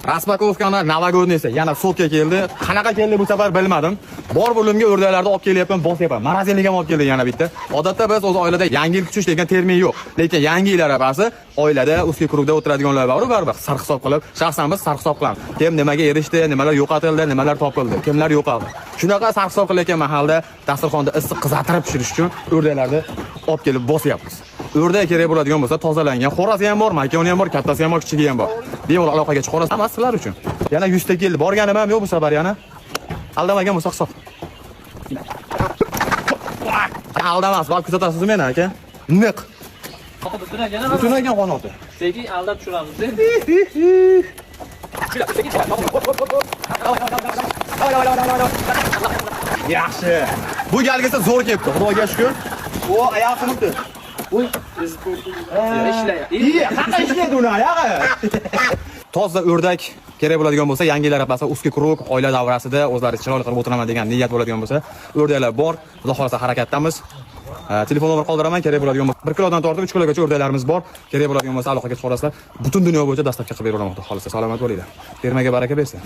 Raspakovkani Novogodniysi yana sotga keldi. Qanaqa keldi bu safar bilmadim. Bor bo'limga o'rdaklarni olib kelyapman, bosyapman. Marazinlik ham olib keldi yana bitta. Odatda biz o'z oilada yangi yil kutish degan termin yo'q. Lekin yangi yil arafasi oilada usti krugda o'tiradiganlar bor, baribir sarhisob qilib, shaxsan biz sarhisob qilamiz. Kim nimaga erishdi, nimalar yo'qotildi, nimalar topildi, kimlar yo'qoldi. Shunaqa sarhisob qilayotgan mahalda dasturxonda issiq qizartirib pishirish uchun o'rdaklarni olib kelib bosyapmiz. O'rdak kerak bo'ladigan bo'lsa, tozalangan xo'rasi ham bor, makoni ham bor, kattasi ham bor, kichigi ham bor. Bemalol aloqaga chiqarasiz. Hammasi sizlar uchun. Yana 100 ta keldi. Borganim ham yo'q bu safar yana. Aldamagan bo'lsa hisob. Aldamas, balki kuzatasizmi meni aka? Niq. Butunagan qanoti. Sekin aldab tushiramiz. Yaxshi. Bu galgisi zo'r kelibdi. Xudoga shukr. O, oyoq turibdi. Voy, ishlayapti. Qanday ishlaydi uni oyog'i? Toza o'rdak kerak bo'ladigan bo'lsa, yangi yil arafasida uski krug oila davrasida o'zlari chiroyli qilib o'tiraman degan niyat bo'ladigan bo'lsa, o'rdaklar bor. Xudo xolasa harakatdamiz. Telefon nomer qoldiraman, kerak bo'ladigan bo'lsa 1 kilodan tortib 3 kilogacha o'rdaklarimiz bor. Kerak bo'ladigan bo'lsa aloqaga chiqarasizlar. Butun dunyo bo'yicha dastlabki qilib beraman, xudo xolasa. Salomat bo'linglar. Termaga baraka bersin.